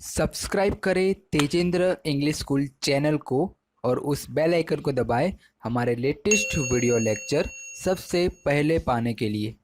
Subscribe करें Tejendra English school channel को और उस बेल आइकन को दबाएं हमारे लेटेस्ट वीडियो लेक्चर सबसे पहले पाने के लिए।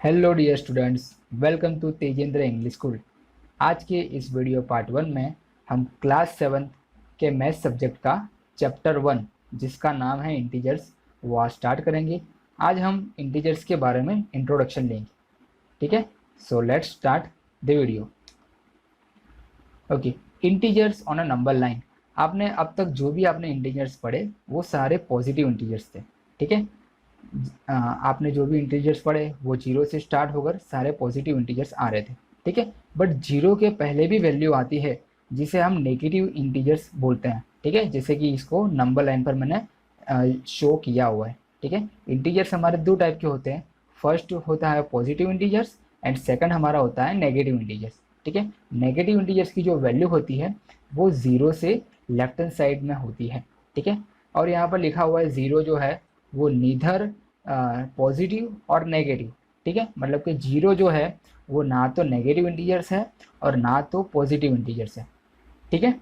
Hello dear students, welcome to Tejendra English school. आज के इस वीडियो पार्ट 1 में हम क्लास 7 के मैथ सब्जेक्ट का चैप्टर 1 जिसका नाम है इंटीजर्स वो स्टार्ट करेंगे। आज हम इंटीजर्स के बारे में इंट्रोडक्शन लेंगे। ठीक है, so let's start the video. Okay, integers on a number line. आपने अब तक जो भी आपने इंटीजर्स पढ़े वो सारे पॉजिटिव इंटीजर्स थे। ठीक है, आपने जो भी इंटीजर्स पढ़े वो जीरो से स्टार्ट होकर सारे पॉजिटिव इंटीजर्स आ रहे थे। ठीक है, बट जीरो के पहले भी वैल्यू आती है जिसे हम नेगेटिव इंटीजर्स बोलते हैं। ठीक है, जैसे कि इसको नंबर लाइन पर मैंने शो किया हुआ है। ठीक है, इंटीजर्स हमारे दो टाइप के होते हैं। फर्स्ट होता है पॉजिटिव इंटीजर्स एंड सेकंड हमारा होता है नेगेटिव इंटीजर्स। ठीक है, नेगेटिव इंटीजर्स की जो वैल्यू होती है वो जीरो से लेफ्ट हैंड साइड में होती है। ठीक है, और यहाँ पर लिखा हुआ है जीरो जो है वो नीदर पॉजिटिव और नेगेटिव। ठीक है, मतलब कि जीरो जो है वो ना तो नेगेटिव इंटीजर्स है और ना तो पॉजिटिव इंटीजर्स है। ठीक है,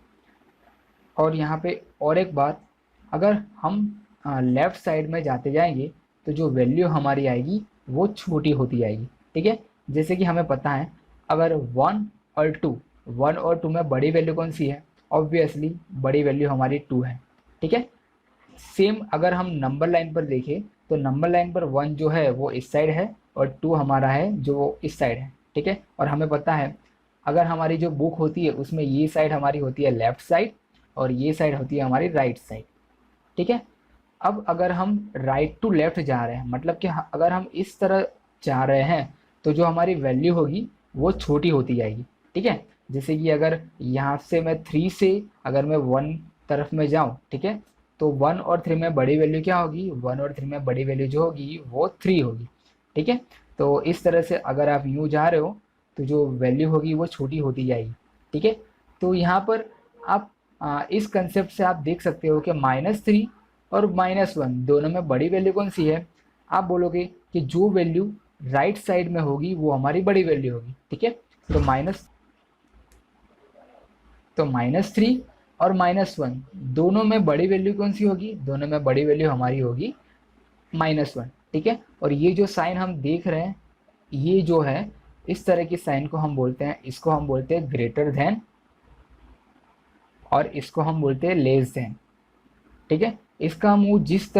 और यहाँ पे और एक बात, अगर हम लेफ्ट साइड में जाते जाएंगे तो जो वैल्यू हमारी आएगी वो छोटी होती जाएगी। ठीक है, जैसे कि हमें पता है अगर वन और टू में बड़ी वैल्यू कौन सी है, ऑब्वियसली बड़ी वैल्यू हमारी टू है। ठीक है, सेम अगर हम नंबर लाइन पर देखें तो नंबर लाइन पर वन जो है वो इस साइड है और टू हमारा है जो इस साइड है। ठीक है, और हमें पता है अगर हमारी जो बुक होती है उसमें ये साइड हमारी होती है लेफ्ट साइड और ये साइड होती है हमारी राइट साइड। ठीक है, अब अगर हम राइट टू लेफ्ट जा रहे हैं मतलब कि अगर हम इस तरह जा रहे हैं तो जो हमारी वैल्यू होगी वो छोटी होती जाएगी। ठीक है, जैसे कि अगर यहाँ से मैं थ्री से अगर मैं वन तरफ में जाऊँ, ठीक है, तो वन और थ्री में बड़ी वैल्यू क्या होगी, वन और थ्री में बड़ी वैल्यू जो होगी वो थ्री होगी। ठीक है, तो इस तरह से अगर आप यूँ जा रहे हो तो जो वैल्यू होगी वो छोटी होती जाएगी। ठीक है, तो यहाँ पर आप इस कंसेप्ट से आप देख सकते हो कि -3 और -1 दोनों में बड़ी वैल्यू कौन सी है। आप बोलोगे कि जो वैल्यू राइट साइड में होगी वो हमारी बड़ी वैल्यू होगी। ठीक है, तो -3 और -1 दोनों में बड़ी वैल्यू कौन सी होगी, दोनों में बड़ी वैल्यू हमारी होगी -1। ठीक है, और ये जो साइन हम देख रहे हैं ये जो है इस तरह की साइन को हम बोलते हैं, इसको हम बोलते हैं ग्रेटर देन और इसको हम बोलते हैं लेस देन। ठीक है, इसका मुंह जिस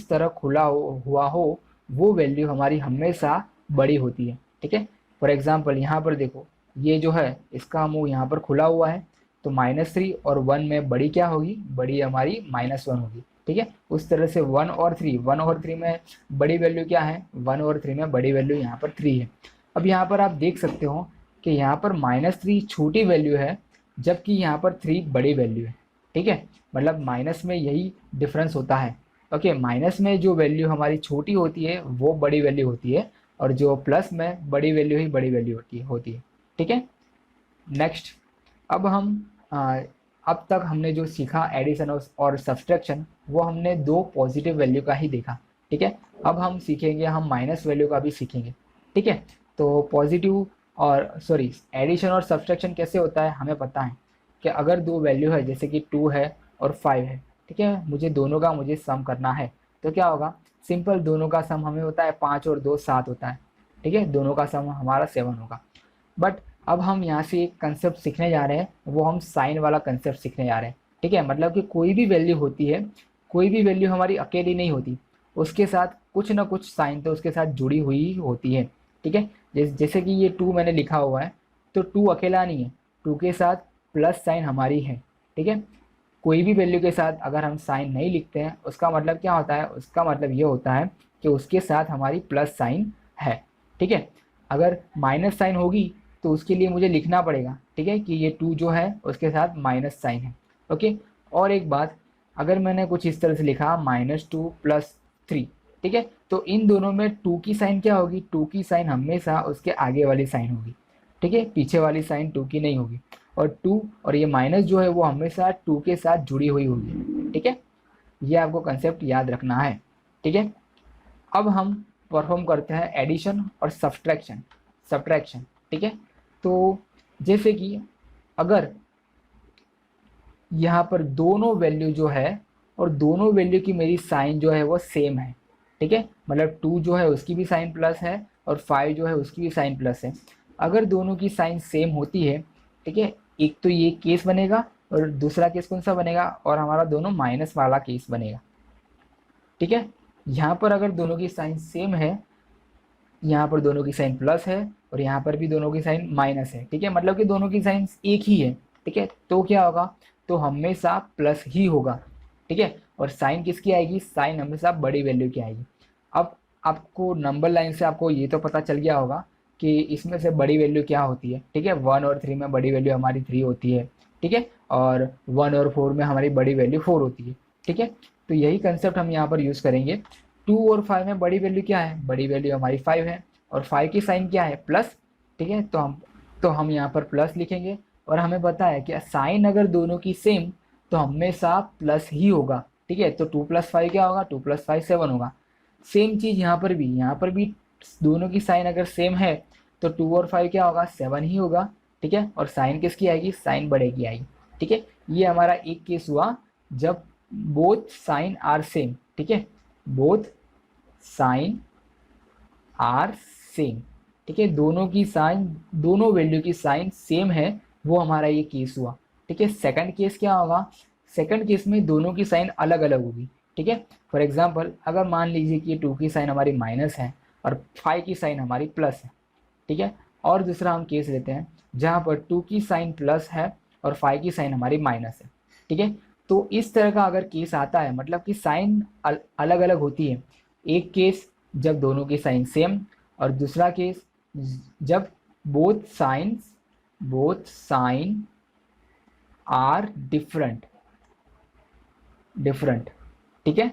तरह खुला हुआ हो वो वैल्यू हमारी हमेशा बड़ी होती है। ठीक है, फॉर एग्जाम्पल यहाँ पर देखो ये जो है इसका मुंह यहाँ पर खुला हुआ है तो -3 और 1 में बड़ी क्या होगी, बड़ी हमारी -1 होगी। ठीक है, उस तरह से वन और थ्री में बड़ी वैल्यू क्या है, वन और थ्री में बड़ी वैल्यू यहाँ पर थ्री है। अब यहाँ पर आप देख सकते हो कि यहाँ पर -3 छोटी वैल्यू है जबकि यहाँ पर थ्री बड़ी वैल्यू है। ठीक है, मतलब माइनस में यही डिफरेंस होता है। ओके, माइनस में जो वैल्यू हमारी छोटी होती है वो बड़ी वैल्यू होती है और जो प्लस में बड़ी वैल्यू ही बड़ी वैल्यू होती है। ठीक है, नेक्स्ट अब हम अब तक हमने जो सीखा एडिशन और सब्सट्रैक्शन वो हमने दो पॉजिटिव वैल्यू का ही देखा। ठीक है, अब हम सीखेंगे, हम माइनस वैल्यू का भी सीखेंगे। ठीक है, तो पॉजिटिव और सॉरी एडिशन और सब्सट्रैक्शन कैसे होता है हमें पता है कि अगर दो वैल्यू है जैसे कि 2 है और 5 है, ठीक है, मुझे सम करना है तो क्या होगा, सिंपल दोनों का सम हमें होता है 5 और 2 7 होता है। ठीक है, दोनों का सम हमारा 7 होगा। बट अब हम यहाँ से एक कंसेप्ट सीखने जा रहे हैं, वो हम साइन वाला कंसेप्ट सीखने जा रहे हैं। ठीक है, मतलब कि कोई भी वैल्यू होती है, कोई भी वैल्यू हमारी अकेली नहीं होती, उसके साथ कुछ ना कुछ साइन तो उसके साथ जुड़ी हुई होती है। ठीक है, जैसे कि ये 2 मैंने लिखा हुआ है तो 2 अकेला नहीं है, 2 के साथ प्लस साइन हमारी है। ठीक है, कोई भी वैल्यू के साथ अगर हम साइन नहीं लिखते हैं उसका मतलब क्या होता है, उसका मतलब ये होता है कि उसके साथ हमारी प्लस साइन है। ठीक है, अगर माइनस साइन होगी तो उसके लिए मुझे लिखना पड़ेगा, ठीक है, कि ये 2 जो है उसके साथ माइनस साइन है। ओके, और एक बात, अगर मैंने कुछ इस तरह से लिखा -2 + 3, ठीक है, तो इन दोनों में 2 की साइन क्या होगी, 2 की साइन हमेशा उसके आगे वाली साइन होगी। ठीक है, पीछे वाली साइन 2 की नहीं होगी। और 2 और ये माइनस जो है वो हमेशा 2 के साथ जुड़ी हुई होगी। ठीक है, ये आपको कंसेप्ट याद रखना है। ठीक है, अब हम परफॉर्म करते हैं एडिशन और सब्सट्रैक्शन। ठीक है, तो जैसे कि अगर यहाँ पर दोनों वैल्यू जो है और दोनों वैल्यू की मेरी साइन जो है वो सेम है, ठीक है, मतलब 2 जो है उसकी भी साइन प्लस है और 5 जो है उसकी भी साइन प्लस है। अगर दोनों की साइन सेम होती है, ठीक है, एक तो ये केस बनेगा और दूसरा केस कौन सा बनेगा, और हमारा दोनों माइनस वाला केस बनेगा, ठीक है। यहाँ पर अगर दोनों की साइन सेम है, यहाँ पर दोनों की साइन प्लस है और यहाँ पर भी दोनों की साइन माइनस है, ठीक है, मतलब कि दोनों की साइन एक ही है, ठीक है, तो क्या होगा, तो हमेशा प्लस ही होगा, ठीक है। और साइन किसकी आएगी, साइन हमेशा बड़ी वैल्यू की आएगी। अब आपको नंबर लाइन से आपको ये तो पता चल गया होगा कि इसमें से बड़ी वैल्यू क्या होती है, ठीक है, 1 और 3 में बड़ी वैल्यू हमारी 3 होती है, ठीक है, और 1 और 4 में हमारी बड़ी वैल्यू 4 होती है, ठीक है। तो यही कंसेप्ट हम यहाँ पर यूज़ करेंगे। 2 और 5 में बड़ी वैल्यू क्या है, बड़ी वैल्यू हमारी 5 है और 5 की साइन क्या है, प्लस, ठीक है, तो हम यहाँ पर प्लस लिखेंगे। और हमें पता है कि साइन अगर दोनों की सेम तो हमेशा प्लस ही होगा, ठीक है, तो 2 + 5 क्या होगा, 2 + 5 7 होगा। सेम चीज़ यहाँ पर भी दोनों की साइन अगर सेम है तो 2 और 5 क्या होगा, 7 ही होगा, ठीक है, और साइन किसकी आएगी, साइन बड़े की आएगी, ठीक है। ये हमारा एक केस हुआ जब बोथ साइन आर सेम, ठीक है, बोथ साइन आर सेम, ठीक है, दोनों की साइन, दोनों वैल्यू की साइन सेम है, वो हमारा ये केस हुआ, ठीक है। सेकंड केस क्या होगा, सेकंड केस में दोनों की साइन अलग अलग होगी, ठीक है। फॉर एग्जांपल अगर मान लीजिए कि 2 की साइन हमारी माइनस है और 5 की साइन हमारी प्लस है, ठीक है, और दूसरा हम केस लेते हैं जहाँ पर 2 की साइन प्लस है और 5 की साइन हमारी माइनस है, ठीक है। तो इस तरह का अगर केस आता है, मतलब कि साइन अलग अलग होती है, एक केस जब दोनों की साइन सेम और दूसरा केस जब बोथ साइन आर डिफरेंट, ठीक है।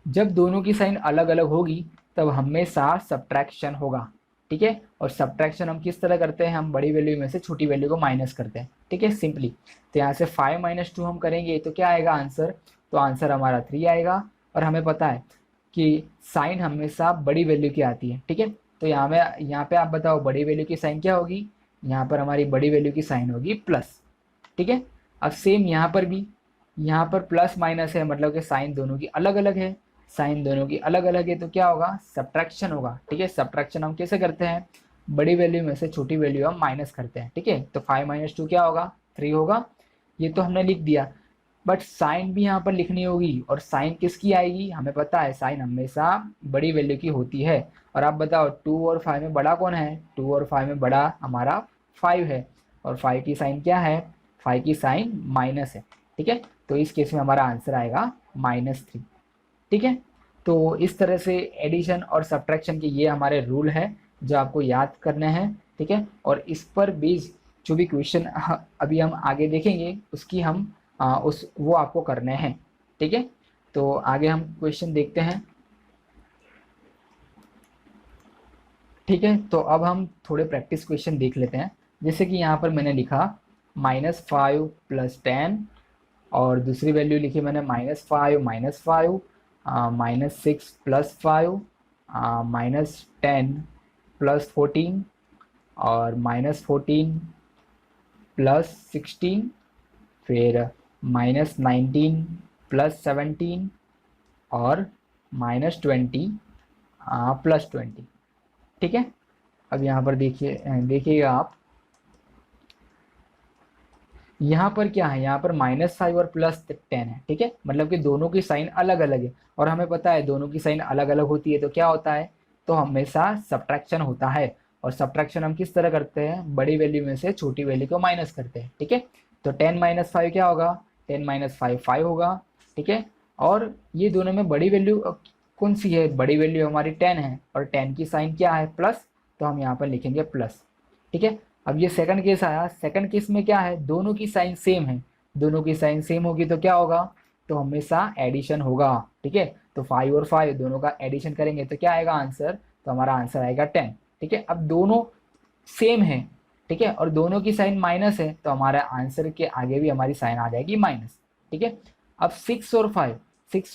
जब दोनों की साइन अलग अलग होगी तब हमेशा सब्ट्रैक्शन होगा, ठीक है, और सब्ट्रैक्शन हम किस तरह करते हैं, हम बड़ी वैल्यू में से छोटी वैल्यू को माइनस करते हैं, ठीक है, सिंपली। तो यहाँ से 5 - 2 हम करेंगे तो क्या आएगा आंसर, तो आंसर हमारा 3 आएगा। और हमें पता है कि साइन हमेशा बड़ी वैल्यू की आती है, ठीक है। तो यहाँ पे आप बताओ बड़ी वैल्यू की साइन क्या होगी, यहाँ पर हमारी बड़ी वैल्यू की साइन होगी प्लस, ठीक है। अब सेम यहाँ पर भी, यहाँ पर प्लस माइनस है, मतलब कि साइन दोनों की अलग अलग है, साइन दोनों की अलग अलग है तो क्या होगा, सब्ट्रैक्शन होगा, ठीक है। सब्ट्रैक्शन हम कैसे करते हैं, बड़ी वैल्यू में से छोटी वैल्यू हम माइनस करते हैं, ठीक है। तो 5 - 2 क्या होगा, 3 होगा, ये तो हमने लिख दिया। बट साइन भी यहाँ पर लिखनी होगी, और साइन किसकी आएगी, हमें पता है साइन हमेशा बड़ी वैल्यू की होती है। और आप बताओ 2 और 5 में बड़ा कौन है, 2 और 5 में बड़ा हमारा 5 है, और 5 की साइन क्या है, 5 की साइन माइनस है, ठीक है। तो इस केस में हमारा आंसर आएगा -3, ठीक है। तो इस तरह से एडिशन और सब्ट्रैक्शन के ये हमारे रूल है जो आपको याद करने हैं, ठीक है। और इस पर बेस्ड जो भी क्वेश्चन अभी हम आगे देखेंगे उसकी हम उस वो आपको करने हैं, ठीक है। तो आगे हम क्वेश्चन देखते हैं, ठीक है। तो अब हम थोड़े प्रैक्टिस क्वेश्चन देख लेते हैं। जैसे कि यहाँ पर मैंने लिखा -5 + 10, और दूसरी वैल्यू लिखी मैंने -5 - 5, -6 + 5, -10 + 14, और -14 + 16, फिर -19 + 17, और -20 + 20, ठीक है। अब यहाँ पर देखिएगा आप, यहाँ पर क्या है, यहाँ पर -5 और +10 है, ठीक है, मतलब कि दोनों की साइन अलग अलग है, और हमें पता है दोनों की साइन अलग अलग होती है तो क्या होता है, तो हमेशा सब्ट्रैक्शन होता है। और सब्ट्रैक्शन हम किस तरह करते हैं, बड़ी वैल्यू में से छोटी वैल्यू को माइनस करते हैं, ठीक है। तो 10 - 5 क्या होगा, 10 - 5 5 होगा, ठीक है। और ये दोनों में बड़ी वैल्यू कौन सी है, बड़ी वैल्यू हमारी 10 है, और 10 की साइन क्या है, प्लस, तो हम यहाँ पर लिखेंगे प्लस, ठीक है। अब ये सेकंड केस आया, सेकंड केस में क्या है, दोनों की साइन सेम है, दोनों की साइन सेम होगी तो क्या होगा, तो हमेशा एडिशन होगा, ठीक है। तो 5 और 5 दोनों का एडिशन करेंगे तो क्या आएगा आंसर, तो हमारा आंसर आएगा 10, ठीक है। अब दोनों सेम है, ठीक है, और दोनों की साइन माइनस है तो हमारा आंसर के आगे भी हमारी साइन आ जाएगी माइनस, ठीक है। अब 6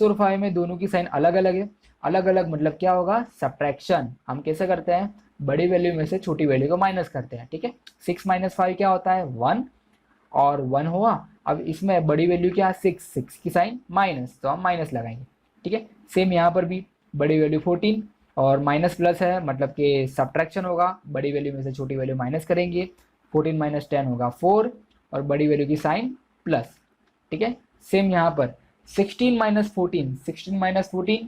और 5 में दोनों की साइन अलग अलग है, अलग अलग मतलब क्या होगा, सब्ट्रैक्शन हम कैसे करते हैं, बड़ी वैल्यू में से छोटी वैल्यू को माइनस करते हैं। ठीक है, 6 माइनस 5 क्या होता है 1, और 1 हुआ। अब इसमें बड़ी वैल्यू क्या है 6, 6 की साइन माइनस, तो हम माइनस लगाएंगे। ठीक है, सेम यहाँ पर भी बड़ी वैल्यू 14 और माइनस प्लस है, मतलब कि सब्ट्रैक्शन होगा, बड़ी वैल्यू में से छोटी वैल्यू माइनस करेंगे। 14 माइनस 10 होगा 4 और बड़ी वैल्यू की साइन प्लस। ठीक है, सेम यहाँ पर 16 माइनस 14, 16 माइनस 14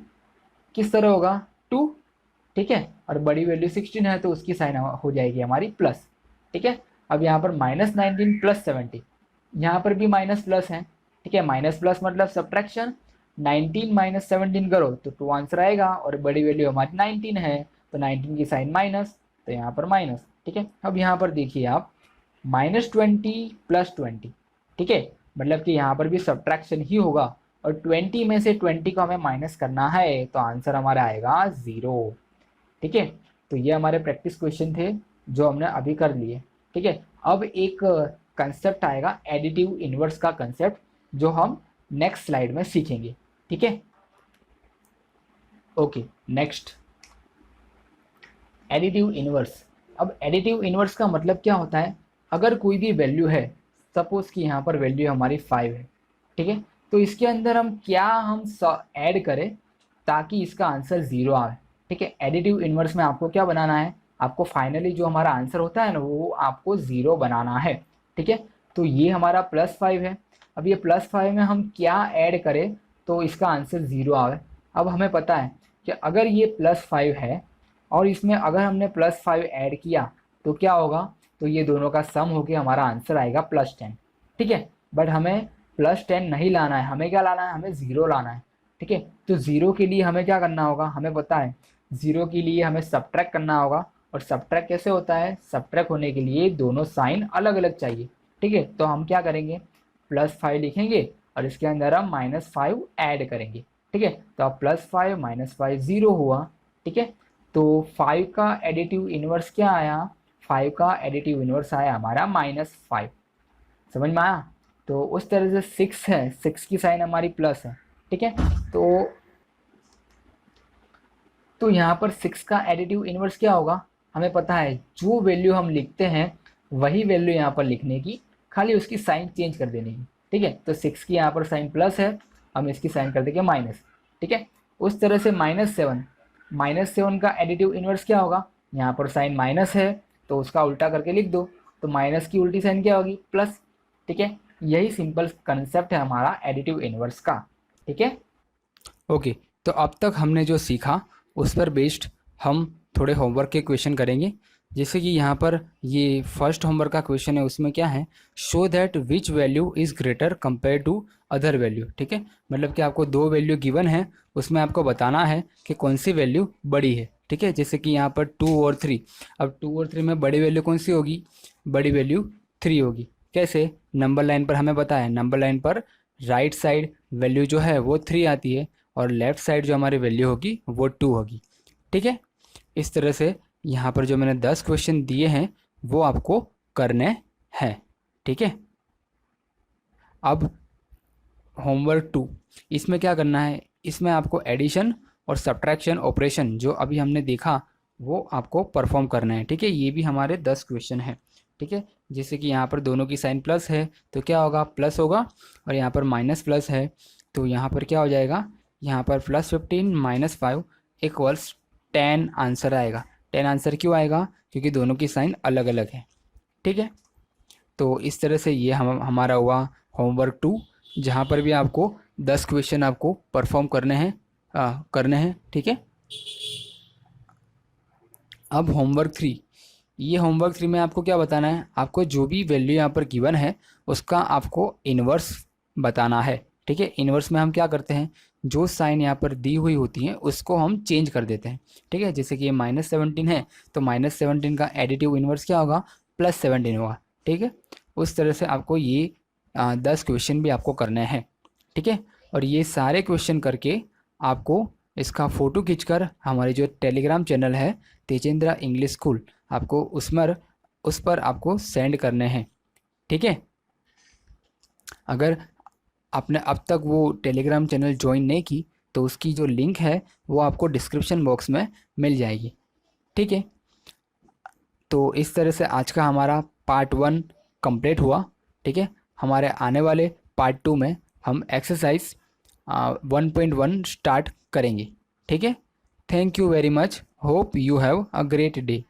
किस तरह होगा 2। ठीक है, और बड़ी वैल्यू 16 है तो उसकी साइन हो जाएगी हमारी प्लस। ठीक है, अब यहाँ पर माइनस 19 प्लस 70, यहाँ पर भी माइनस प्लस है। ठीक है, माइनस प्लस मतलब सब्ट्रैक्शन, 19 माइनस 17 करो तो 2 आंसर आएगा, और बड़ी वैल्यू हमारी 19 है तो 19 की साइन माइनस, तो यहाँ पर माइनस। ठीक है, अब यहाँ पर देखिए आप -20 प्लस 20। ठीक है, मतलब कि यहाँ पर भी सब्ट्रैक्शन ही होगा, और 20 में से 20 को हमें माइनस करना है तो आंसर हमारा आएगा 0। ठीक है, तो ये हमारे प्रैक्टिस क्वेश्चन थे जो हमने अभी कर लिए। ठीक है, अब एक कंसेप्ट आएगा एडिटिव इनवर्स का कंसेप्ट, जो हम नेक्स्ट स्लाइड में सीखेंगे। ठीक है, ओके नेक्स्ट एडिटिव इनवर्स। अब एडिटिव इनवर्स का मतलब क्या होता है, अगर कोई भी वैल्यू है, सपोज कि यहाँ पर वैल्यू हमारी 5 है। ठीक है, तो इसके अंदर हम क्या ऐड करें ताकि इसका आंसर 0 आए। ठीक है, एडिटिव इनवर्स में आपको क्या बनाना है, आपको फाइनली जो हमारा आंसर होता है ना वो आपको 0 बनाना है। ठीक है, तो ये हमारा +5 है। अब ये +5 में हम क्या ऐड करें तो इसका आंसर 0 आए। अब हमें पता है कि अगर ये +5 है और इसमें अगर हमने +5 ऐड किया तो क्या होगा, तो ये दोनों का सम होकर हमारा आंसर आएगा +10। ठीक है, बट हमें +10 नहीं लाना है, हमें क्या लाना है, हमें 0 लाना है। ठीक है, तो 0 के लिए हमें क्या करना होगा, हमें पता है 0 के लिए हमें सब्ट्रैक्ट करना होगा। और सब्ट्रैक्ट कैसे होता है, सब्ट्रैक्ट होने के लिए दोनों साइन अलग अलग चाहिए। ठीक है, तो हम क्या करेंगे, +5 लिखेंगे और इसके अंदर हम -5 ऐड करेंगे। ठीक है, तो अब +5 -5 0 हुआ। ठीक है, तो 5 का एडिटिव इनवर्स क्या आया, 5 का एडिटिव इनवर्स आया हमारा -5। समझ में आया, तो उस तरह से 6 है, 6 की साइन हमारी प्लस है। ठीक है, तो यहाँ पर 6 का एडिटिव इनवर्स क्या होगा, हमें पता है जो वैल्यू हम लिखते हैं वही वैल्यू यहाँ पर लिखने की, खाली उसकी साइन चेंज कर देने की। ठीक है, तो 6 की यहाँ पर साइन प्लस है, हम इसकी साइन कर देंगे माइनस। ठीक है, उस तरह से -7 का एडिटिव इनवर्स क्या होगा, यहाँ पर साइन माइनस है तो उसका उल्टा करके लिख दो, तो माइनस की उल्टी साइन क्या होगी प्लस। ठीक है, यही सिंपल कंसेप्ट है हमारा एडिटिव इनवर्स का। ठीक है, ओके, तो अब तक हमने जो सीखा उस पर बेस्ड हम थोड़े होमवर्क के क्वेश्चन करेंगे। जैसे कि यहाँ पर ये फर्स्ट होमवर्क का क्वेश्चन है, उसमें क्या है, show that which value is greater compare to other value. ठीक है, मतलब कि आपको दो वैल्यू गिवन है, उसमें आपको बताना है कि कौन सी वैल्यू बड़ी है। ठीक है, जैसे कि यहाँ पर 2 और 3, अब 2 और 3 में बड़ी वैल्यू कौन सी होगी, बड़ी वैल्यू 3 होगी। कैसे, नंबर लाइन पर हमें पता है, नंबर लाइन पर राइट साइड वैल्यू जो है वो 3 आती है और लेफ़्ट साइड जो हमारी वैल्यू होगी वो 2 होगी। ठीक है, इस तरह से यहाँ पर जो मैंने 10 क्वेश्चन दिए हैं वो आपको करने हैं। ठीक है, अब होमवर्क 2, इसमें क्या करना है, इसमें आपको एडिशन और सब्ट्रैक्शन ऑपरेशन जो अभी हमने देखा वो आपको परफॉर्म करना है। ठीक है, ये भी हमारे 10 क्वेश्चन हैं। ठीक है, जैसे कि यहाँ पर दोनों की साइन प्लस है तो क्या होगा, प्लस होगा, और यहाँ पर माइनस प्लस है तो यहाँ पर क्या हो जाएगा, यहाँ पर +15 -5 इक्वल्स 10 आंसर आएगा। 10 आंसर क्यों आएगा, क्योंकि दोनों की साइन अलग अलग है। ठीक है, तो इस तरह से ये हमारा हुआ होमवर्क 2, जहाँ पर भी आपको 10 क्वेश्चन आपको परफॉर्म करने हैं। ठीक है, अब होमवर्क 3, ये होमवर्क 3 में आपको क्या बताना है, आपको जो भी वैल्यू यहाँ पर गिवन है उसका आपको इन्वर्स बताना है। ठीक है, इन्वर्स में हम क्या करते हैं, जो साइन यहाँ पर दी हुई होती है उसको हम चेंज कर देते हैं। ठीक है, जैसे कि ये -17 है तो -17 का एडिटिव इन्वर्स क्या होगा, +17 होगा। ठीक है, उस तरह से आपको ये 10 क्वेश्चन भी आपको करने हैं। ठीक है, और ये सारे क्वेश्चन करके आपको इसका फ़ोटो खींचकर हमारे जो टेलीग्राम चैनल है तेजेंद्र इंग्लिश स्कूल, आपको उस पर आपको सेंड करने हैं। ठीक है, अगर आपने अब तक वो टेलीग्राम चैनल ज्वाइन नहीं की तो उसकी जो लिंक है वो आपको डिस्क्रिप्शन बॉक्स में मिल जाएगी। ठीक है, तो इस तरह से आज का हमारा पार्ट 1 कंप्लीट हुआ। ठीक है, हमारे आने वाले पार्ट 2 में हम एक्सरसाइज 1.1 स्टार्ट करेंगे। ठीक है, thank you very much, hope you have a great day.